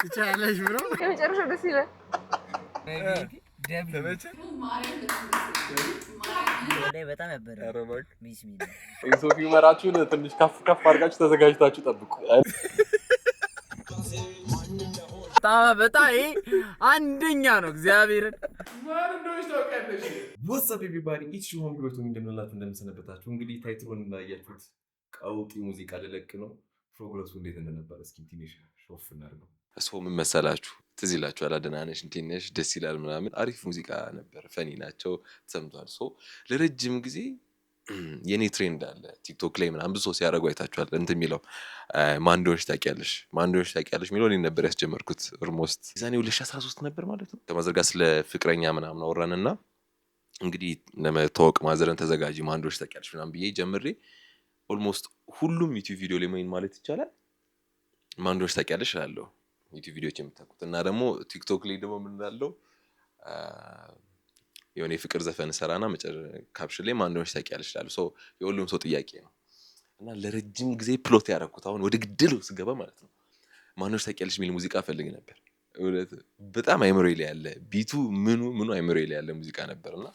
ትቻለሽ ብሎ የመጨረሻው ደስ ይላል። በጣም ያበረ ሶፊ መራችሁን ትንሽ ከፍ ከፍ አድርጋችሁ ተዘጋጅታችሁ ጠብቁ። በጣም አንደኛ ነው። እግዚአብሔርን ማን እንደሆነች ታውቂያለሽ? ወትስአፕ ኤቭሪባዲ ኢትስ ዩ ሆም ግሮቱ እንደምንላችሁ እንደምሰነበታችሁ። እንግዲህ ታይትሉን እንዳያችሁት ቀውጢ ሙዚቃ ልለቅ ነው። ፕሮግረሱ እንዴት እንደነበረ እስኪ ትንሽ ሾፍ እናድርገው። እሱ ምን መሰላችሁ? ትዝ ይላችኋል። ደህና ነሽ እንዴት ነሽ ደስ ይላል ምናምን አሪፍ ሙዚቃ ነበር። ፈኒ ናቸው ተሰምቷል። ለረጅም ጊዜ የኔ ትሬንድ አለ ቲክቶክ ላይ ምናምን ብዙ ሰው ሲያደርጉ አይታችኋል። እንትን የሚለው ማን እንደሆነች ታውቂያለሽ የሚለው እኔ ነበር ያስጀመርኩት። ኦልሞስት የዛኔ 2013 ነበር ማለት ነው። ከማዘር ጋር ስለ ፍቅረኛ ምናምን አወራንና እንግዲህ ለመታወቅ ማዘርን ተዘጋጂ ማን እንደሆነች ታውቂያለሽ ምናምን ብዬ ጀምሬ ኦልሞስት ሁሉም ዩቲዩብ ቪዲዮ ላይ ምን ማለት ይቻላል ማን እንደሆነች ታውቂያለሽ እላለሁ። ዩቲዩብ ቪዲዮዎች የምታውቁት እና ደግሞ ቲክቶክ ላይ ደግሞ ምን እላለሁ የሆነ የፍቅር ዘፈን ሰራና ካፕሽን ላይ ማን እንደሆነች ታውቂያለሽ እላለሁ። የሁሉም ሰው ጥያቄ ነው እና ለረጅም ጊዜ ፕሎት ያደረኩት አሁን ወደ ግድል ስገባ ማለት ነው ማን እንደሆነች ታውቂያለሽ የሚል ሙዚቃ ፈልግ ነበር። በጣም አይምሮዬ ላይ ያለ ቢቱ ምኑ አይምሮዬ ላይ ያለ ሙዚቃ ነበርና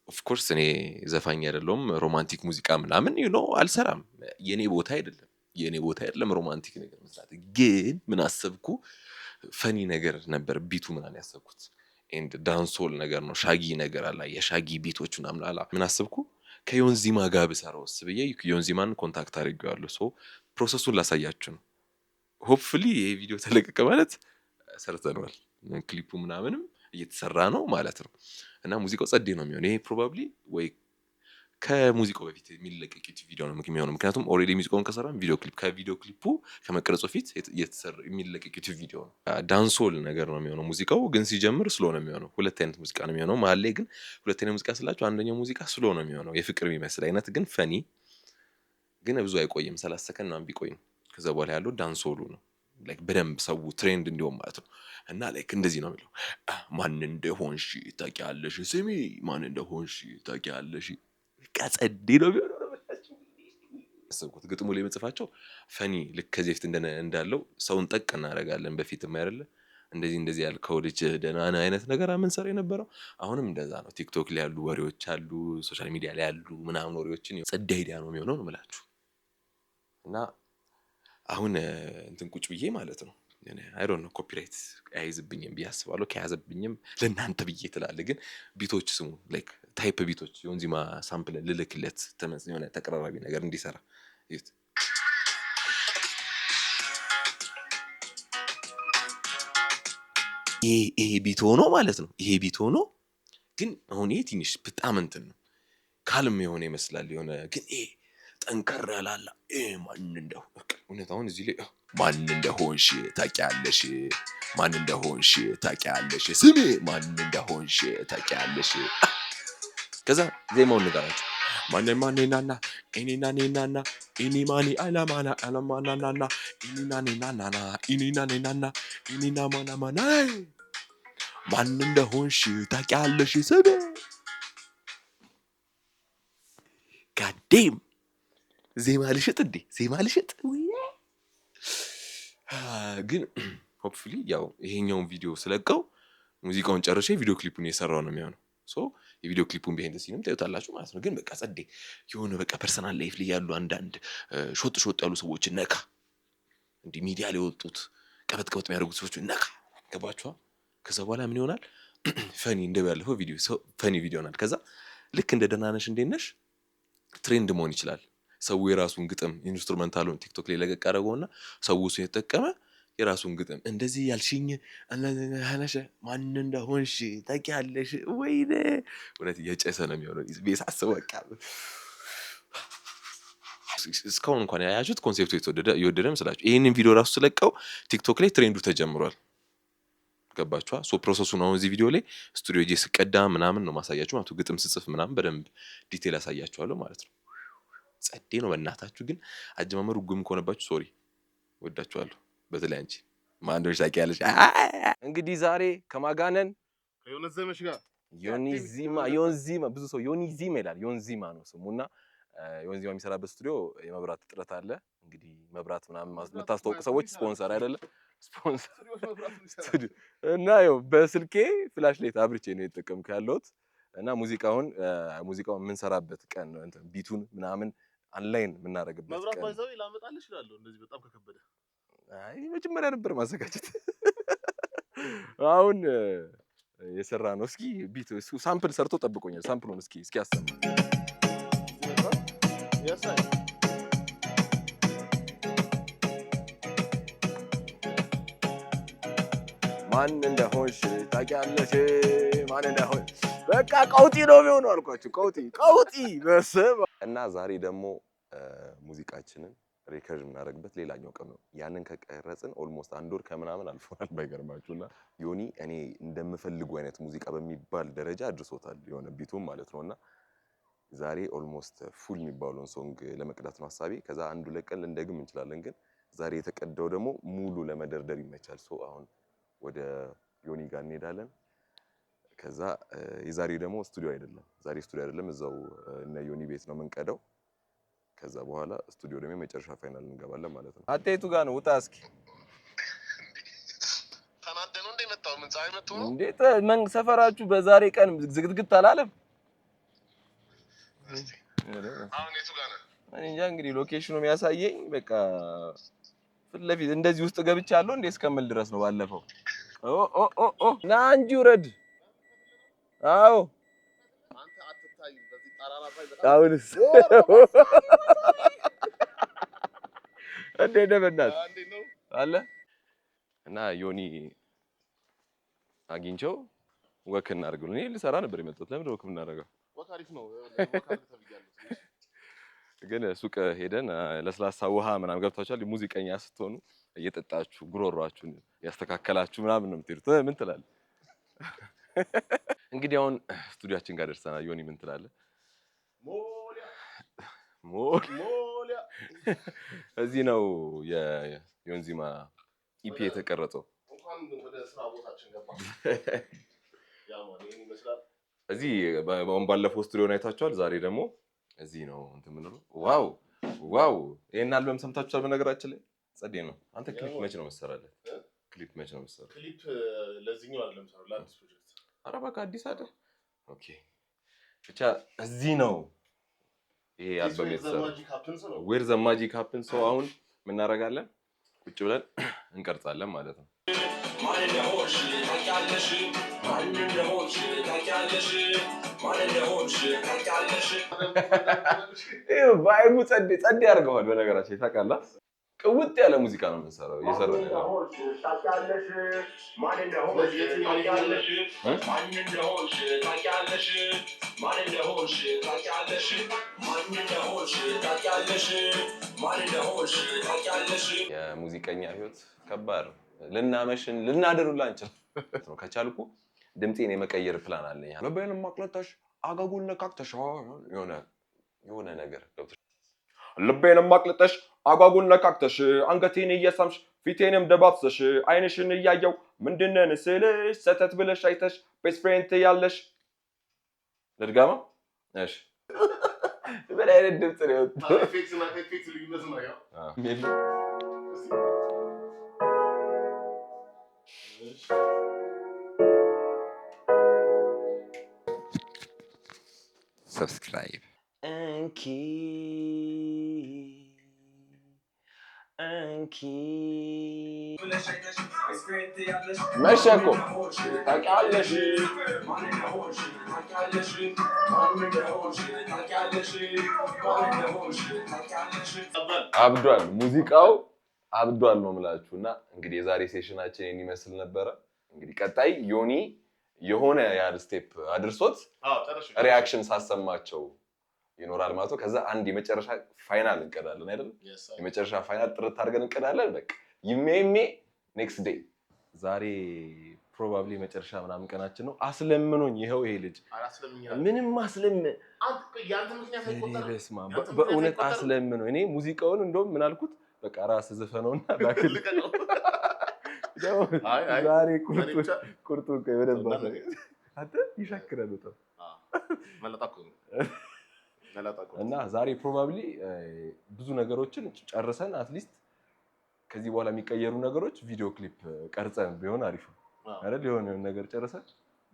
ኦፍ ኮርስ እኔ ዘፋኝ አይደለሁም። ሮማንቲክ ሙዚቃ ምናምን አልሰራም። የኔ ቦታ አይደለም ሮማንቲክ ነገር መስራት። ግን ምን አሰብኩ ፈኒ ነገር ነበር ቢቱ ምናምን ያሰብኩት ኤንድ ዳንሶል ነገር ነው። ሻጊ ነገር አለ የሻጊ ቢቶች ምናምን አላ ምን አሰብኩ ከዮንዚማ ጋር ብሰራውስ ብዬ ዮንዚማን ኮንታክት አድርጌዋለሁ። ፕሮሰሱን ላሳያችሁ ነው። ሆፕፉሊ ይሄ ቪዲዮ ተለቀቀ ማለት ሰርተናል። ክሊፑ ምናምንም እየተሰራ ነው ማለት ነው እና ሙዚቃው ጸዴ ነው የሚሆነው። ይሄ ፕሮባብሊ ወይ ከሙዚቃው በፊት የሚለቀቅ ዩቲዩብ ቪዲዮ ነው የሚሆነው። ምክንያቱም ኦልሬዲ ሙዚቃውን ከሰራን ከቪዲዮ ክሊፑ ከመቀረጹ በፊት የሚለቀቅ ዩቲዩብ ቪዲዮ ነው። ዳንሶል ነገር ነው የሚሆነው። ሙዚቃው ግን ሲጀምር ስሎ ነው የሚሆነው። ሁለት አይነት ሙዚቃ ነው የሚሆነው። መሀል ላይ ግን ሁለት አይነት ሙዚቃ ስላችሁ አንደኛው ሙዚቃ ስሎ ነው የሚሆነው የፍቅር የሚመስል አይነት ግን ፈኒ ግን ብዙ አይቆይም 30 ሰከንድ ምናምን ቢቆይም ከዛ በኋላ ያለው ዳንሶሉ ነው ላይክ በደንብ ሰው ትሬንድ እንዲሆን ማለት ነው። እና ላይክ እንደዚህ ነው የሚለው ማን እንደሆንሽ ታውቂያለሽ ስሚ ማን እንደሆንሽ ታውቂያለሽ ቀጸዴ ነው የሚሆነው። አሰብኩት ግጥሙ ላይ መጽፋቸው ፈኒ ልክ ከዚህ በፊት እንዳለው ሰውን ጠቅ እናደርጋለን። በፊትም አይደለ እንደዚህ ያልከው ልጅ ደህና ነህ አይነት ነገር አመንሰር የነበረው አሁንም እንደዛ ነው። ቲክቶክ ላይ ያሉ ወሬዎች አሉ፣ ሶሻል ሚዲያ ላይ ያሉ ምናምን ወሬዎችን ጸዴ አይዲያ ነው የሚሆነው ነው የምላችሁ። እና አሁን እንትን ቁጭ ብዬ ማለት ነው አይ ዶንት ኖ ኮፒራይት አይዝብኝም ብዬ አስባለሁ። ከያዘብኝም ለእናንተ ብዬ ትላለህ። ግን ቢቶች ስሙ ላይክ ታይፕ ቢቶች የወንዚማ ሳምፕል ልልክለት የሆነ ተቀራራቢ ነገር እንዲሰራ ይት ይሄ ቢት ሆኖ ማለት ነው። ይሄ ቢት ሆኖ ግን አሁን ይሄ ትንሽ በጣም እንትን ነው ካልም የሆነ ይመስላል የሆነ ግን ይሄ ጠንከር ያላላ ማን እንደው እውነታውን እዚህ ላይ ማን እንደሆንሽ ታውቂያለሽ ማን እንደሆንሽ ታውቂያለሽ ስሚ ማን እንደሆንሽ ታውቂያለሽ። ከዛ ዜማውን ንገራችሁ ማንናና እኔናኔናና እኔማኒ አላማናናና እኔናኔናና እኔናኔናና እኔናማናማና ማን እንደሆንሽ ታውቂያለሽ ስሚ ጋዴም ዜማ ልሽጥ ግን ሆፕፉሊ ያው ይሄኛውን ቪዲዮ ስለቀው ሙዚቃውን ጨርሼ ቪዲዮ ክሊፑን የሰራው ነው የሚሆነው። የቪዲዮ ክሊፑን ቢሄንድ ሲንም ታዩታላችሁ ማለት ነው። ግን በቃ ጸዴ የሆነ በቃ ፐርሰናል ላይፍ ላይ ያሉ አንዳንድ ሾጥ ያሉ ሰዎች ነካ እንዲህ ሚዲያ ላይ ወጡት ቀበጥ የሚያደርጉት ሰዎች ነካ ገባችኋ። ከዛ በኋላ ምን ይሆናል ፈኒ እንደባለፈው ቪዲዮ ፈኒ ቪዲዮ ይሆናል። ከዛ ልክ እንደ ደህና ነሽ እንዴት ነሽ ትሬንድ መሆን ይችላል። ሰው የራሱን ግጥም ኢንስትሩሜንታሉን ቲክቶክ ላይ ለቀቅ አደረገውና ሰው እሱ የተጠቀመ የራሱን ግጥም እንደዚህ ያልሽኝ አለነሽ ማን እንደሆንሽ ታውቂያለሽ ወይኔ ወለት የጨሰ ነው የሚሆነው። ቤሳስበው በቃ እስካሁን እንኳን ያያችሁት ኮንሴፕቱ የወደደ መስላችሁ ይሄንን ቪዲዮ ራሱ ስለቀው ቲክቶክ ላይ ትሬንዱ ተጀምሯል። ገባችኋ? ፕሮሰሱን አሁን እዚህ ቪዲዮ ላይ ስቱዲዮ ጄ ስቀዳ ምናምን ነው ማሳያችሁ ማለት ነው። ግጥም ስጽፍ ምናምን በደንብ ዲቴል አሳያችኋለሁ ማለት ነው። ጸዴ ነው በእናታችሁ። ግን አጀማመሩ ጉም ከሆነባችሁ ሶሪ ወዳችኋለሁ። በተለይ አንቺ ማን እንደሆነሽ ታውቂያለሽ። እንግዲህ ዛሬ ከማጋነን ከዮንዘመሽ ጋር ዮኒዚማ ብዙ ሰው ዮኒዚማ ይላል። ዮንዚማ ነው ስሙና የወንዚማ የሚሰራበት ስቱዲዮ የመብራት እጥረት አለ። እንግዲህ መብራት ምናምን የምታስተዋውቁ ሰዎች ስፖንሰር አይደለም ስፖንሰር ስቱዲዮ እና ያው በስልኬ ፍላሽ ላይት አብርቼ ነው የተጠቀምኩ ያለሁት እና ሙዚቃውን የምንሰራበት ቀን ነው ቢቱን ምናምን አንላይን የምናደርግበት ቀን መብራት ባይዘው ላመጣልሽ እችላለሁ እንደዚህ በጣም ከከበደ። አይ መጀመሪያ ነበር ማዘጋጀት። አሁን የሰራ ነው። እስኪ ቢት ሳምፕል ሰርቶ ጠብቆኛል። ሳምፕሉን እስኪ አሰማ ያሳይ ማን እንደሆንሽ ታውቂያለሽ ማን እንደሆንሽ በቃ ቀውጢ ነው የሚሆነው አልኳችሁ። ቀውጢ በስመ እና ዛሬ ደግሞ ሙዚቃችንን ሪከርድ የምናደርግበት ሌላኛው ቀን ነው። ያንን ከቀረጽን ኦልሞስት 1 ወር ከምናምን አልፎናል ባይገርማችሁና ዮኒ እኔ እንደምፈልጉ አይነት ሙዚቃ በሚባል ደረጃ አድርሶታል የሆነ ቢቱም ማለት ነውና ዛሬ ኦልሞስት ፉል የሚባለውን ሶንግ ለመቅዳት ነው ሐሳቤ። ከዛ 1-2 ቀን ልንደግም እንችላለን፣ ግን ዛሬ የተቀዳው ደግሞ ሙሉ ለመደርደር ይመቻል። ሶ አሁን ወደ ዮኒ ጋር እንሄዳለን። ከዛ የዛሬ ደግሞ ስቱዲዮ አይደለም እዛው እነ ዮኒ ቤት ነው የምንቀዳው። ከዛ በኋላ ስቱዲዮ ደግሞ መጨረሻ ፋይናል እንገባለን ማለት ነው። አጤቱ ጋር ነው ውጣ እስኪ። ተናደኑ እንደ መጣው ምን ፀሐይ መጥቶ ነው እንዴት ሰፈራችሁ በዛሬ ቀን ዝግትግት አላለም? አሁን የቱ ጋር ነው? እኔ እንጃ እንግዲህ ሎኬሽኑ የሚያሳየኝ በቃ ፊት ለፊት እንደዚህ ውስጥ ገብቻለሁ እንዴ እስከምል ድረስ ነው ባለፈው። ኦ ና እንጂ ውረድ። አዎ አንተ አትታይ በዚህ ጣራራ ላይ በጣም አሁንስ እንዴት ነው በእናትህ እንዴት ነው አለ እና ዮኒ አግኝቼው ወክ እናድርግ ብሎ እኔ ልሰራ ነበር የመጣሁት። ለምን ወክ እናደርገው? ወክ አሪፍ ነው ወክ አሪፍ ተብያለሁ። ግን ሱቅ ሄደን ለስላሳ ውሃ ምናምን ገብታችኋል። ሙዚቀኛ ስትሆኑ እየጠጣችሁ ጉሮሯችሁን ያስተካከላችሁ ምናምን ነው የምትሄዱት። ምን ትላለህ? እንግዲህ አሁን ስቱዲዮአችን ጋር ደርሰናል። ዮኒ ምን ትላለህ? ሞሊያ እዚህ ነው የዮንዚማ ኢፒ የተቀረጸው። እንኳን ወደ ስራ ቦታችን ገባ። ያ ማለት ይሄን ይመስላል። እዚህ ባለፈው ስቱዲዮን አይታችኋል። ዛሬ ደግሞ እዚህ ነው እንትን የምንለው። ዋው ይሄን አልበም ሰምታችኋል? በነገራችን ላይ ጸዴ ነው። አንተ ክሊፕ መች ነው መሰራለህ? ክሊፕ ለዚህኛው አይደለም ሰራው ለአዲስ ፕሮጀክት። ኧረ በቃ አዲስ አይደል? ኦኬ ብቻ እዚህ ነው ይሄ አልበም የተሰራው። ዌር ዘ ማጂክ ሃፕንስ። ሰው አሁን ምን እናደርጋለን? ቁጭ ብለን እንቀርጻለን ማለት ነው። ማን እንደሆንሽ ታውቂያለሽ፣ ማን እንደሆንሽ ታውቂያለሽ፣ ማን እንደሆንሽ ታውቂያለሽ። ይሄ ቫይቡ ጸዴ ያደርገዋል። በነገራችን ታውቃለህ፣ ቅውጥ ያለ ሙዚቃ ነው የምንሰራው እየሰራን ነው። ታውቂያለሽ፣ ማን እንደሆንሽ ታውቂያለሽ፣ ማን እንደሆንሽ ታውቂያለሽ፣ ማን እንደሆንሽ ታውቂያለሽ፣ ማን እንደሆንሽ ታውቂያለሽ፣ ማን እንደሆንሽ ታውቂያለሽ። የሙዚቀኛ ህይወት ከባድ ነው። ልናመሽን ልናደሩላ እንችላለን ነው። ከቻልኩ ድምጤን የመቀየር ፕላን አለኝ። ለበየንም ማቅለታሽ አጋጉን ነካክተሽ የሆነ ነገር ገብተሽ ልቤንም ማቅለጠሽ አጓጉን ነካክተሽ አንገቴን እየሳምሽ ፊቴንም ደባብሰሽ አይንሽን እያየው ምንድነን ስልሽ ሰተት ብለሽ አይተሽ ቤስት ፍሬንድ ያለሽ ለድጋማ እሺ ምን አይነት ድምጽ ነው ያወጣው? ፊክስ ልዩነት ነው ያው subscribe መሸኮ ታውቂያለሽ አብዷል። ሙዚቃው አብዷል ነው የምላችሁና እንግዲህ የዛሬ ሴሽናችን የሚመስል ነበረ። እንግዲህ ቀጣይ ዮኒ የሆነ ያህል ስቴፕ አድርሶት ሪአክሽን ሳሰማቸው ይኖራል ማለት ነው። ከዛ አንድ የመጨረሻ ፋይናል እንቀዳለን አይደል? የመጨረሻ ፋይናል ጥርት አድርገን እንቀዳለን። በቃ ይሜ ኔክስት ዴይ ዛሬ ፕሮባብሊ መጨረሻ ምናምን ቀናችን ነው። አስለምኖኝ ይሄው ይሄ ልጅ ምንም በእውነት አስለምኖኝ እኔ ሙዚቃውን እንደውም ምን አልኩት በቃ ራስህ ዘፈነውና ላክል ዛሬ ቁርጡ በደንብ አንተ ይሻክራል በጣም መለጣ እኮ እና ዛሬ ፕሮባብሊ ብዙ ነገሮችን ጨርሰን አትሊስት ከዚህ በኋላ የሚቀየሩ ነገሮች ቪዲዮ ክሊፕ ቀርጸን ቢሆን አሪፍ ነው አይደል? የሆነ ነገር ጨርሰን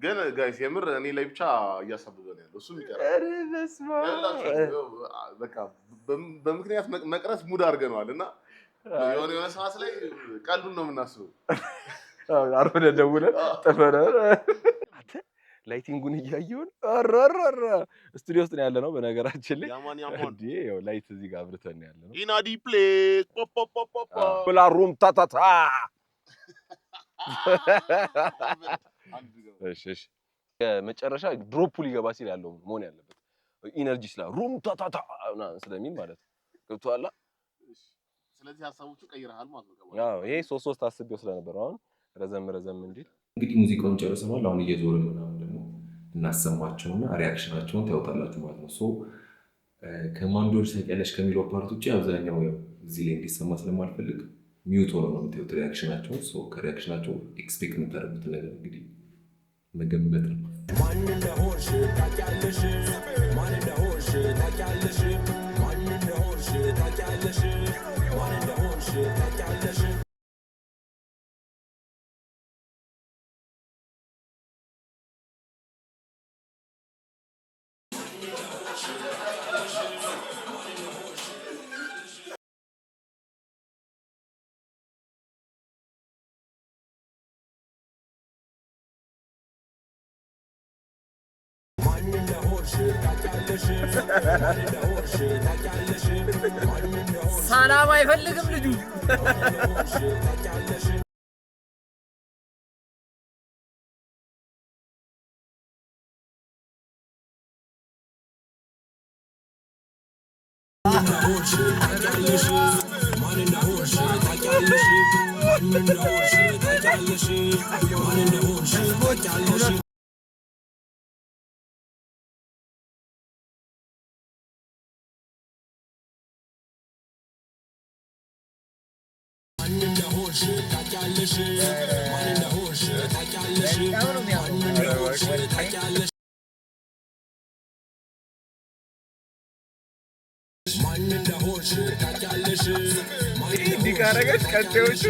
ግን ጋይስ የምር እኔ ላይ ብቻ እያሳበበ ነው ያለው። እሱም ይቀራል። በቃ በምክንያት መቅረት ሙድ አድርገነዋል እና የሆነ ሰዓት ላይ ቀልዱን ነው የምናስበው። አርፈን ደውለን ጠፈረ አንተ ላይቲንጉን እያየውን አራራራ ስቱዲዮ ውስጥ ነው ያለ ነው። በነገራችን ላይ እንዴ ያው ላይት እዚህ ጋር አብርተን ነው ያለ ነው። ኢናዲ ፕሌስ ፖፖፖፖፖ ብላ ሩም ታታታ እሺ መጨረሻ ድሮፑ ሊገባ ሲል ያለው መሆን ያለበት ኢነርጂ ስላ ሩም ታታታ ስለሚል ማለት ነው። ገብቶሃል? ስለዚህ ሐሳቦቹ ቀይረሃል ማለት ነው። አዎ ይሄ 3 አስቤው ስለነበር አሁን ረዘም እንዲል እንግዲህ ሙዚቃውን ጨርሰናል። አሁን እየዞርን ምናምን ደግሞ እናሰማቸውና ሪአክሽናቸውን ታዩታላችሁ ማለት ነው። ሶ ከማንዶች ታውቂያለሽ ከሚለው ፓርት ውጪ አብዛኛው ያው እዚህ ላይ እንዲሰማ ስለማልፈልግ ሚውት ሆኖ ነው የምታዩት ሪአክሽናቸውን። ሶ ከሪአክሽናቸው ኤክስፔክት የምታደርጉት ነገር እንግዲህ መገመት ነው። ማን እንደሆንሽ ታውቂያለሽ፣ ማን እንደሆንሽ ታውቂያለሽ፣ ማን እንደሆንሽ ታውቂያለሽ፣ ማን እንደሆንሽ ታውቂያለሽ። ሰላም አይፈልግም ልጁ። ዲካረገች ቀጤዎቹ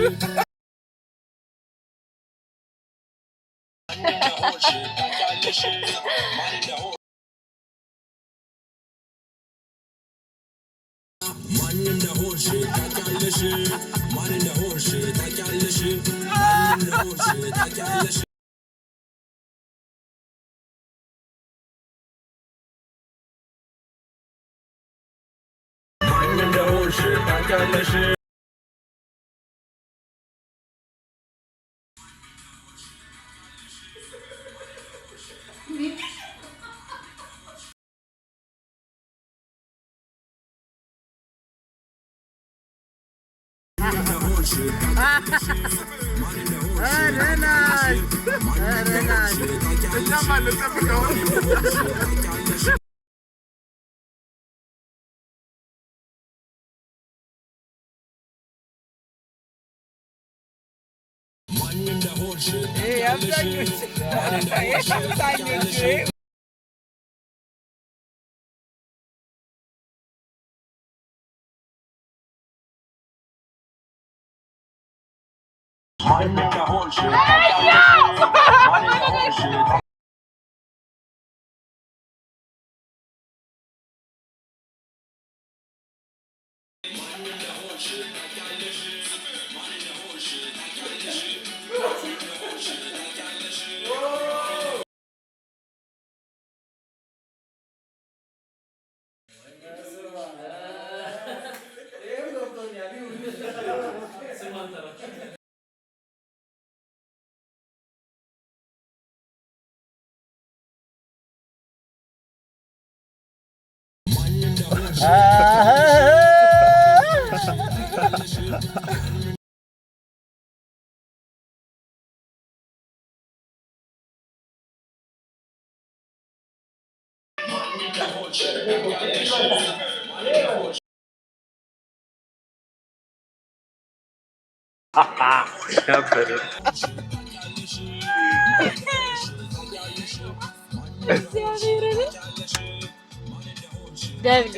ደብል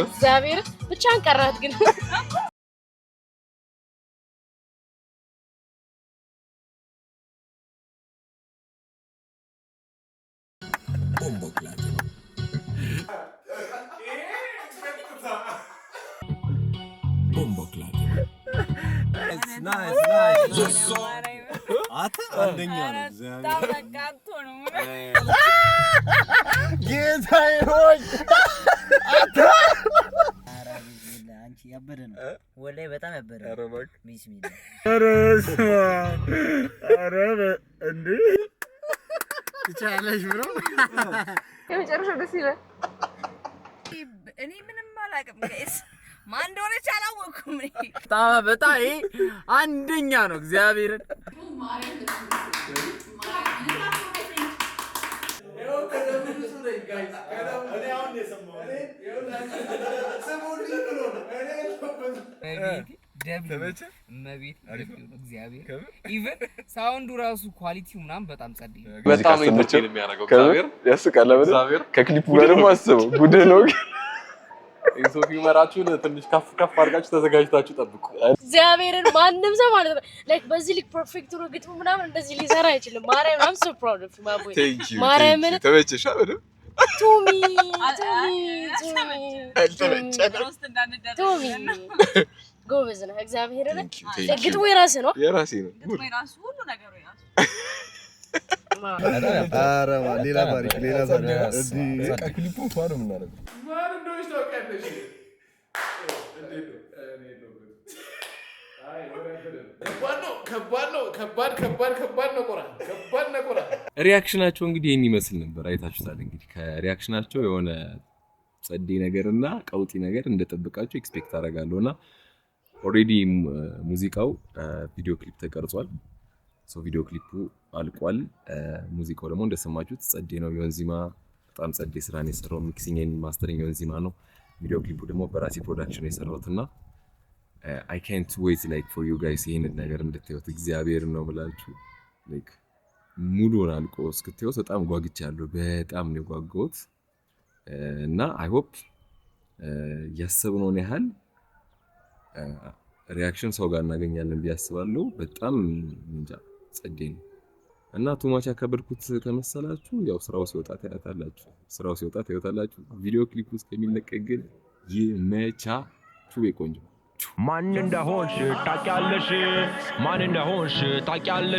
እግዚአብሔር ብቻን ቀራት ግን nice. Ata አንደኛ ነው እግዚአብሔር ታበቃቶ ነው ጌታዬ ሆይ አታ አንቺ ያበደ ነው ወላሂ በጣም ያበደ ኧረ እባክህ ቢስሚላህ ኧረ እንዴ ትቻለሽ ብሮ የመጨረሻው ደስ ይላል እኔ ምንም አላውቅም ጋይስ ማን እንደሆነች አላወኩም በጣም አንደኛ ነው እግዚአብሔርን ኢቨን ሳውንዱ ራሱ ኳሊቲው ምናምን በጣም ጸድይ በጣም ኢንተርቴይን የሚያደርገው እግዚአብሔር ያስቃል ለምን ከክሊፑ ጋር ደግሞ አስበው ጉድ ነው ኢንሶፊ መራችሁን ትንሽ ከፍ አድርጋችሁ ተዘጋጅታችሁ ጠብቁ እግዚአብሔርን ማንንም ሰው ማለት ነው ላይክ በዚህ ልክ ፐርፌክት ነው ግጥሙ ምናምን እንደዚህ ሊሰራ አይችልም ማርያም I'm so proud of you my boy ማርያም ተመቸሽ አይደል ቱሚ ጎበዝ ነህ እግዚአብሔርን ግጥሙ የራስህ ነው የራሴ ነው ግጥሙ የራሱ ሁሉ ነገሩ የራሱ ኧረ ሌላ ባሪክ እዚህ ክሊፑ ፋር ምን አደረገ ማን እንደሆነች ታውቂያለሽ ከባድ ነው ቆራ ሪአክሽናቸው እንግዲህ ይሄን ይመስል ነበር አይታችሁታል እንግዲህ ከሪአክሽናቸው የሆነ ጸዴ ነገርና ቀውጢ ነገር እንደጠበቃችሁ ኤክስፔክት አደርጋለሁና ኦሬዲ ሙዚቃው ቪዲዮ ክሊፕ ተቀርጿል ሶ ቪዲዮ ክሊፑ አልቋል ሙዚቃው ደግሞ እንደሰማችሁት ጸዴ ነው ዮንዚማ በጣም ጸዴ ስራ ነው የሰራው ሚክሲንግ ኤንድ ማስተሪንግ ዮንዚማ ነው ቪዲዮ ክሊፑ ደግሞ በራሲ ፕሮዳክሽን የሰራውትና I can't wait like for you guys ይሄንን ነገር እንድታዩት እግዚአብሔር ነው ብላችሁ like ሙሉውን አልቆ እስክታዩት በጣም ጓግቻለሁ በጣም ነው ጓጓሁት እና I hope ያሰብነውን ያህል ሪአክሽን ሰው ጋር እናገኛለን ቢያስባለሁ በጣም እንጃ ጸዴ ነው እና ቱማቻ ከበድኩት ከመሰላችሁ ያው ስራው ሲወጣ ታያታላችሁ ቪዲዮ ክሊፕ ውስጥ ከሚለቀቅ ግን ይመቻችሁ ቆንጆ ማን እንደሆንሽ ታውቂያለሽ ማን እንደሆንሽ ታውቂያለሽ